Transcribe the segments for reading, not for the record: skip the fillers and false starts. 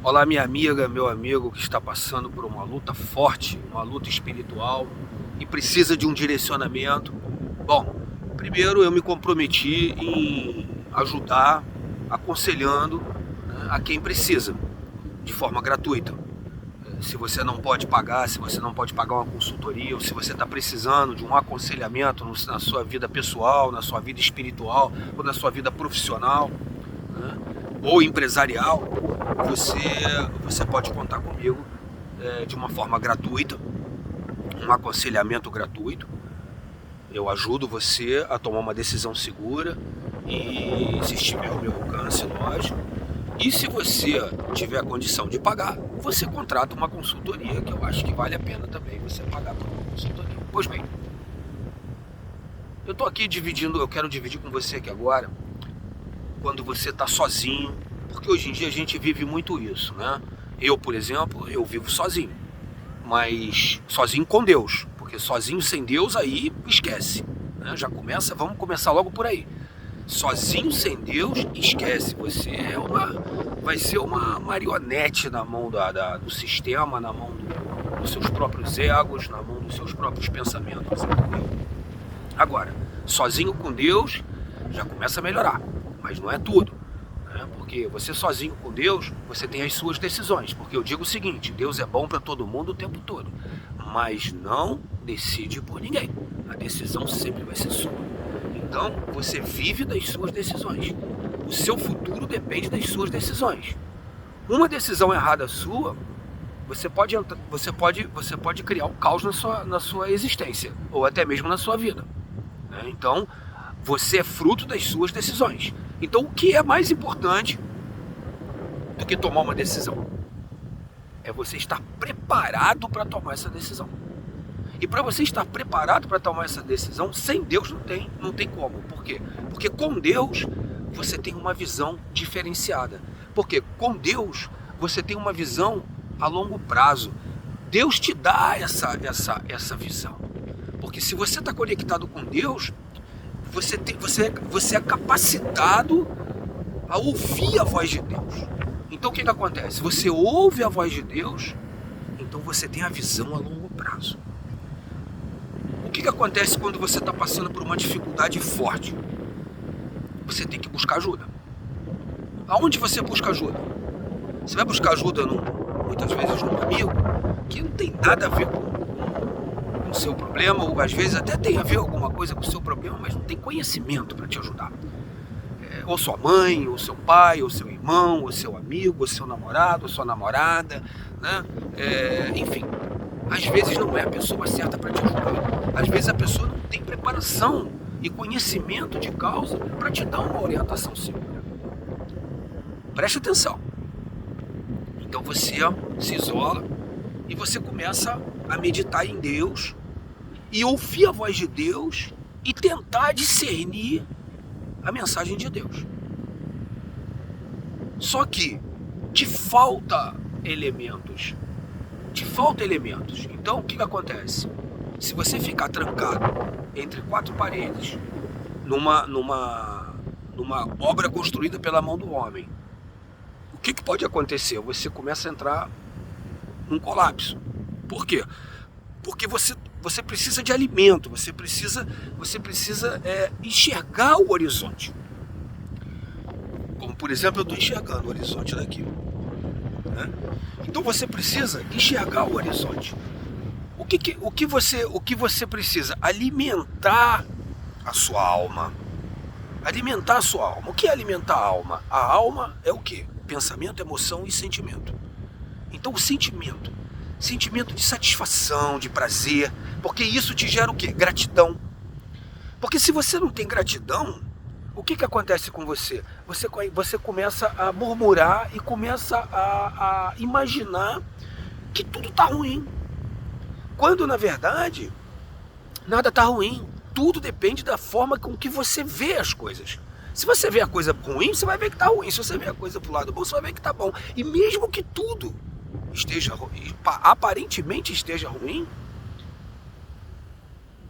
Olá, minha amiga, meu amigo que está passando por uma luta forte, uma luta espiritual e precisa de um direcionamento. Bom, primeiro eu me comprometi em ajudar, aconselhando, né, a quem precisa, de forma gratuita. Se você não pode pagar, se você não pode pagar uma consultoria, ou se você está precisando de um aconselhamento na sua vida pessoal, na sua vida espiritual ou na sua vida profissional, né, ou empresarial, você, você pode contar comigo de uma forma gratuita, um aconselhamento gratuito. Eu ajudo você a tomar uma decisão segura e, se estiver ao meu alcance, lógico. E se você tiver a condição de pagar, você contrata uma consultoria, que eu acho que vale a pena também você pagar por uma consultoria. Pois bem, eu estou aqui dividindo, eu quero dividir com você aqui agora, quando você está sozinho, porque hoje em dia a gente vive muito isso, né? Eu, por exemplo, eu vivo sozinho, mas sozinho com Deus, porque sozinho sem Deus aí esquece, né? Vamos começar logo por aí. Sozinho sem Deus, esquece, vai ser uma marionete na mão do sistema, na mão dos seus próprios egos, na mão dos seus próprios pensamentos, entendeu? Agora, sozinho com Deus já começa a melhorar, mas não é tudo, né? Porque você sozinho com Deus, você tem as suas decisões. Porque eu digo o seguinte: Deus é bom para todo mundo o tempo todo, mas não decide por ninguém. A decisão sempre vai ser sua. Então, você vive das suas decisões. O seu futuro depende das suas decisões. Uma decisão errada sua, você pode criar um caos na sua existência, ou até mesmo na sua vida, né? Então, você é fruto das suas decisões. Então, o que é mais importante do que tomar uma decisão? É você estar preparado para tomar essa decisão. E para você estar preparado para tomar essa decisão, sem Deus não tem como. Por quê? Porque com Deus você tem uma visão diferenciada. Porque com Deus você tem uma visão a longo prazo. Deus te dá essa visão. Porque se você está conectado com Deus, você é capacitado a ouvir a voz de Deus. Então o que acontece? Você ouve a voz de Deus, então você tem a visão a longo prazo. O que acontece quando você está passando por uma dificuldade forte? Você tem que buscar ajuda. Aonde você busca ajuda? Você vai buscar ajuda muitas vezes num amigo que não tem nada a ver com o seu problema, ou às vezes até tem a ver alguma coisa com o seu problema, mas não tem conhecimento para te ajudar. Ou sua mãe, ou seu pai, ou seu irmão, ou seu amigo, ou seu namorado, ou sua namorada, né? Enfim, às vezes não é a pessoa certa para te ajudar. Às vezes a pessoa não tem preparação e conhecimento de causa para te dar uma orientação segura. Preste atenção. Então você se isola e você começa a meditar em Deus e ouvir a voz de Deus e tentar discernir a mensagem de Deus. Só que te falta elementos. Então o que acontece? Se você ficar trancado entre quatro paredes, numa obra construída pela mão do homem, o que pode acontecer? Você começa a entrar num colapso. Por quê? Porque você precisa de alimento, você precisa enxergar o horizonte. Como, por exemplo, eu estou enxergando o horizonte daqui, né? Então você precisa enxergar o horizonte. O que você precisa? Alimentar a sua alma. Alimentar a sua alma. O que é alimentar a alma? A alma é o quê? Pensamento, emoção e sentimento. Então o sentimento de satisfação, de prazer, porque isso te gera o quê? Gratidão. Porque se você não tem gratidão, o que acontece com você? Você começa a murmurar e começa a imaginar que tudo está ruim. Quando, na verdade, nada está ruim. Tudo depende da forma com que você vê as coisas. Se você vê a coisa ruim, você vai ver que está ruim. Se você vê a coisa pro lado bom, você vai ver que está bom. E mesmo que tudo aparentemente esteja ruim,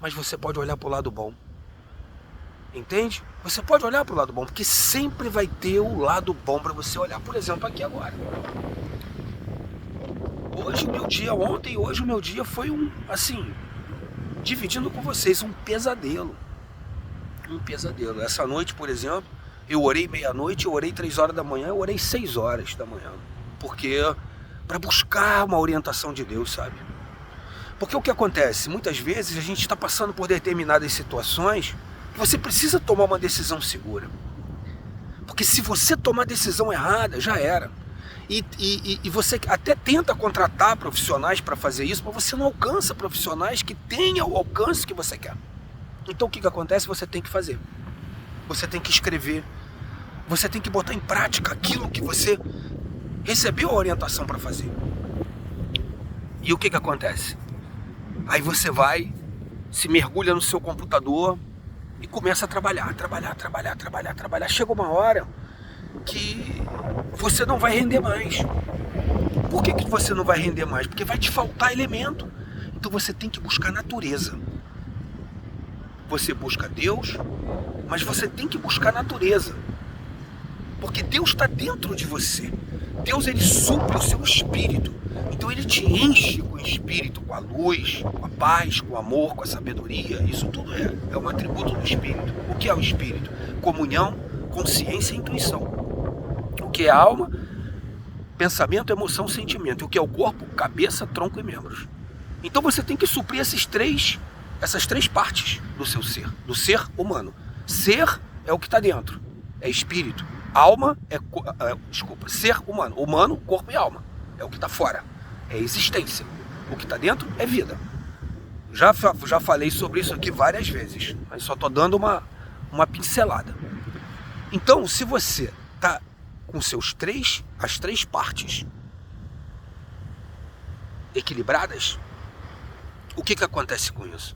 mas você pode olhar pro lado bom. Entende? Você pode olhar para o lado bom, porque sempre vai ter o lado bom para você olhar. Por exemplo, aqui agora. Hoje o meu dia, ontem e hoje o meu dia foi dividindo com vocês, um pesadelo. Um pesadelo. Essa noite, por exemplo, eu orei meia-noite, eu orei 3 horas da manhã, eu orei 6 horas da manhã. Porque, para buscar uma orientação de Deus, sabe? Porque o que acontece? Muitas vezes a gente está passando por determinadas situações que você precisa tomar uma decisão segura. Porque se você tomar a decisão errada, já era. E você até tenta contratar profissionais para fazer isso, mas você não alcança profissionais que tenham o alcance que você quer. Então o que acontece? Você tem que fazer. Você tem que escrever. Você tem que botar em prática aquilo que você recebeu a orientação para fazer. E o que acontece? Aí você vai, se mergulha no seu computador e começa a trabalhar. Chega uma hora que você não vai render mais. Por que você não vai render mais? Porque vai te faltar elemento. Então você tem que buscar natureza. Você busca Deus, mas você tem que buscar natureza. Porque Deus está dentro de você. Deus, ele supre o seu espírito. Então ele te enche com o espírito, com a luz, com a paz, com o amor, com a sabedoria. Isso tudo é um atributo do espírito. O que é o espírito? Comunhão, consciência e intuição. O que é a alma? Pensamento, emoção, sentimento. E o que é o corpo? Cabeça, tronco e membros. Então você tem que suprir essas três partes do seu ser, do ser humano. Ser é o que está dentro, é espírito. Alma ser humano. Humano, corpo e alma. É o que está fora, é existência. O que está dentro é vida. Já falei sobre isso aqui várias vezes, mas só estou dando uma pincelada. Então, se você está com as três partes equilibradas, o que acontece com isso?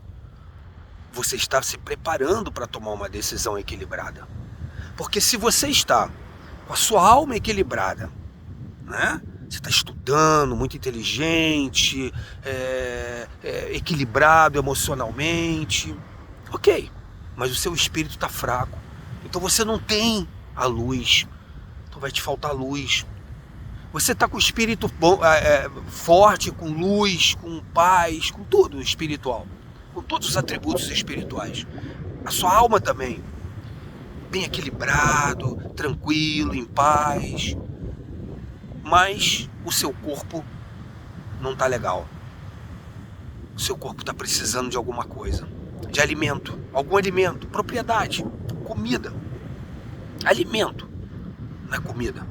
Você está se preparando para tomar uma decisão equilibrada. Porque se você está com a sua alma equilibrada, né? Você está estudando, muito inteligente, equilibrado emocionalmente, ok, mas o seu espírito está fraco. Então você não tem a luz, então vai te faltar luz. Você está com o espírito forte, com luz, com paz, com tudo espiritual, com todos os atributos espirituais. A sua alma também, bem equilibrado, tranquilo, em paz. Mas o seu corpo não está legal. O seu corpo está precisando de alguma coisa, de alimento, algum alimento, propriedade, comida. Alimento, não é comida.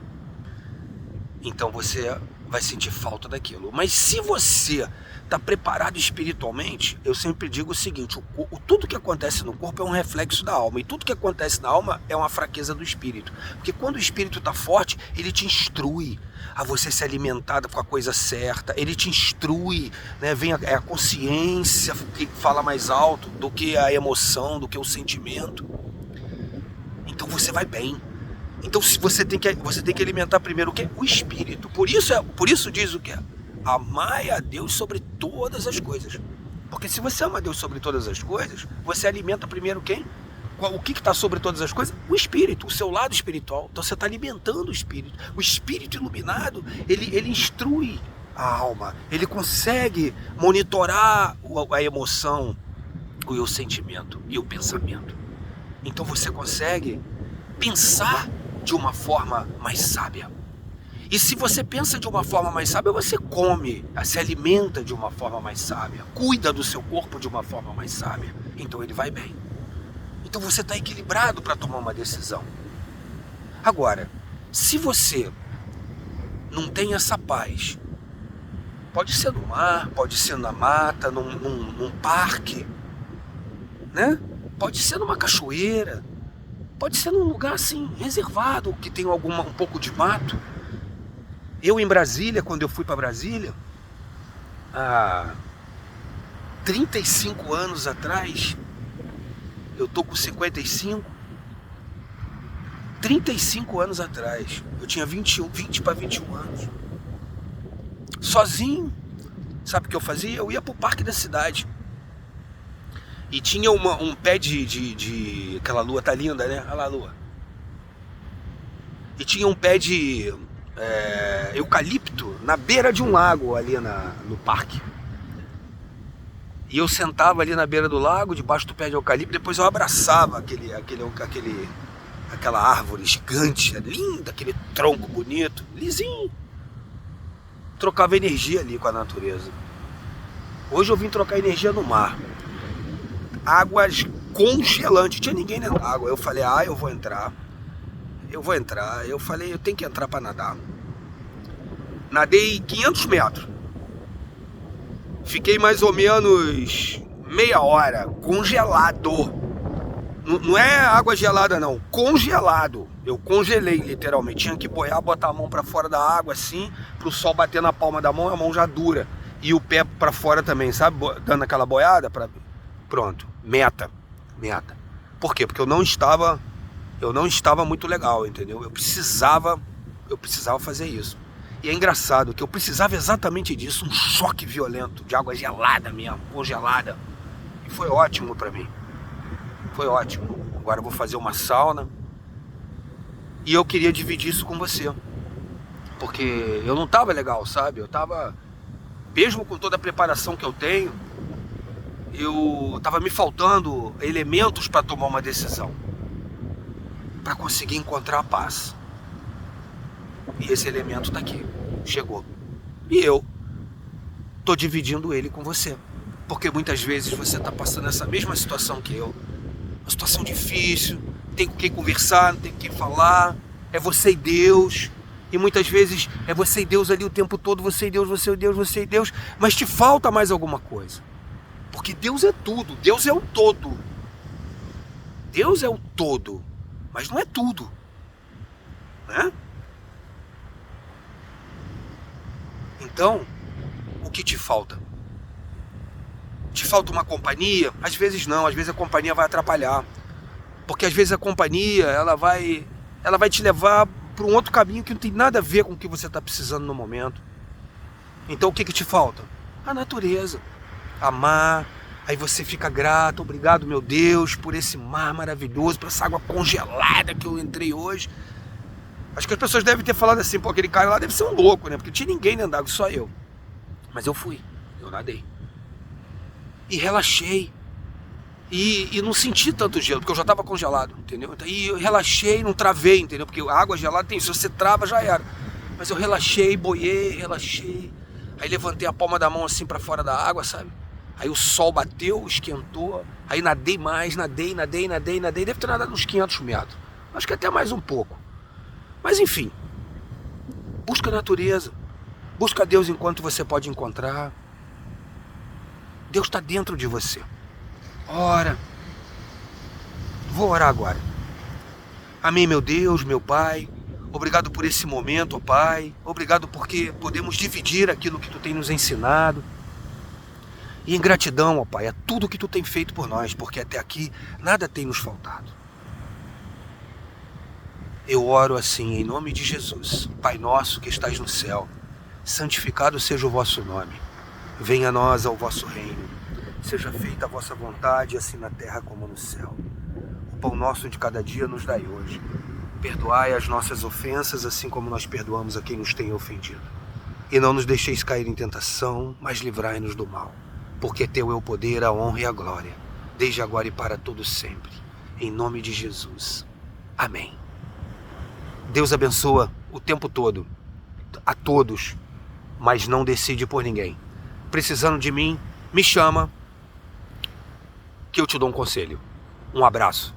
Então você vai sentir falta daquilo. Mas se você está preparado espiritualmente, eu sempre digo o seguinte: tudo que acontece no corpo é um reflexo da alma, e tudo que acontece na alma é uma fraqueza do espírito. Porque quando o espírito está forte, ele te instrui a você se alimentar com a coisa certa, ele te instrui, né? Vem a consciência que fala mais alto do que a emoção, do que o sentimento. Então você vai bem. Então você tem que alimentar primeiro o quê? O espírito. Por isso diz o quê? Amai a Deus sobre todas as coisas. Porque se você ama a Deus sobre todas as coisas, você alimenta primeiro quem? O que está sobre todas as coisas? O espírito, o seu lado espiritual. Então você está alimentando o espírito. O espírito iluminado, ele instrui a alma. Ele consegue monitorar a emoção, o sentimento e o pensamento. Então você consegue pensar de uma forma mais sábia. E se você pensa de uma forma mais sábia, você come, se alimenta de uma forma mais sábia, cuida do seu corpo de uma forma mais sábia. Então ele vai bem. Então você está equilibrado para tomar uma decisão. Agora, se você não tem essa paz, pode ser no mar, pode ser na mata, num parque, né? Pode ser numa cachoeira, pode ser num lugar assim, reservado, que tem um pouco de mato. Eu em Brasília, quando eu fui para Brasília, há 35 anos atrás, eu tô com 55, 35 anos atrás, eu tinha 20 para 21 anos, sozinho. Sabe o que eu fazia? Eu ia pro parque da cidade. E tinha um pé de... Aquela lua tá linda, né? Olha lá a lua. E tinha um pé de eucalipto na beira de um lago ali no parque. E eu sentava ali na beira do lago, debaixo do pé de eucalipto, depois eu abraçava aquela árvore gigante, linda, aquele tronco bonito, lisinho. Trocava energia ali com a natureza. Hoje eu vim trocar energia no mar. Águas congelantes, não tinha ninguém dentro da água. Eu falei, eu vou entrar. Eu falei, eu tenho que entrar para nadar. Nadei 500 metros. Fiquei mais ou menos meia hora congelado. Não é água gelada não, congelado. Eu congelei literalmente. Tinha que boiar, botar a mão para fora da água assim, pro sol bater na palma da mão, a mão já dura. E o pé para fora também, sabe? Dando aquela boiada. Pronto, meta. Por quê? Porque eu não estava muito legal, entendeu? Eu precisava fazer isso. E é engraçado que eu precisava exatamente disso, um choque violento, de água gelada mesmo, congelada. E foi ótimo para mim. Foi ótimo. Agora eu vou fazer uma sauna. E eu queria dividir isso com você. Porque eu não estava legal, sabe? Eu estava, mesmo com toda a preparação que eu tenho, eu estava me faltando elementos para tomar uma decisão, para conseguir encontrar a paz. E esse elemento está aqui, chegou. E eu estou dividindo ele com você. Porque muitas vezes você está passando essa mesma situação que eu. Uma situação difícil, tem com quem conversar, não tem com quem falar. É você e Deus. E muitas vezes é você e Deus ali o tempo todo, você e Deus, você e Deus, você e Deus. Mas te falta mais alguma coisa. Porque Deus é tudo, Deus é o todo. Deus é o todo, mas não é tudo, né? Então, o que te falta? Te falta uma companhia? Às vezes não, às vezes a companhia vai atrapalhar. Porque às vezes a companhia, ela vai te levar para um outro caminho que não tem nada a ver com o que você está precisando no momento. Então o que te falta? A natureza. Amar, aí você fica grato, obrigado meu Deus por esse mar maravilhoso, por essa água congelada que eu entrei hoje. Acho que as pessoas devem ter falado assim, pô, aquele cara lá deve ser um louco, né? Porque não tinha ninguém dentro d'água, só eu. Mas eu fui, eu nadei. E relaxei. E não senti tanto gelo, porque eu já estava congelado, entendeu? E eu relaxei, não travei, entendeu? Porque a água gelada tem, se você trava já era. Mas eu relaxei, boiei, relaxei. Aí levantei a palma da mão assim para fora da água, sabe? Aí o sol bateu, esquentou. Aí nadei mais, nadei. Deve ter nadado uns 500 metros. Acho que até mais um pouco. Mas enfim, busca a natureza. Busca Deus enquanto você pode encontrar. Deus está dentro de você. Ora. Vou orar agora. Amém, meu Deus, meu Pai. Obrigado por esse momento, ó Pai. Obrigado porque podemos dividir aquilo que Tu tem nos ensinado. E em gratidão, ó Pai, a tudo que Tu tem feito por nós, porque até aqui nada tem nos faltado. Eu oro assim, em nome de Jesus. Pai nosso que estás no céu, santificado seja o vosso nome. Venha a nós ao vosso reino. Seja feita a vossa vontade, assim na terra como no céu. O pão nosso de cada dia nos dai hoje. Perdoai as nossas ofensas, assim como nós perdoamos a quem nos tem ofendido. E não nos deixeis cair em tentação, mas livrai-nos do mal. Porque teu é o poder, a honra e a glória, desde agora e para todo sempre. Em nome de Jesus. Amém. Deus abençoa o tempo todo, a todos, mas não decide por ninguém. Precisando de mim, me chama, que eu te dou um conselho. Um abraço.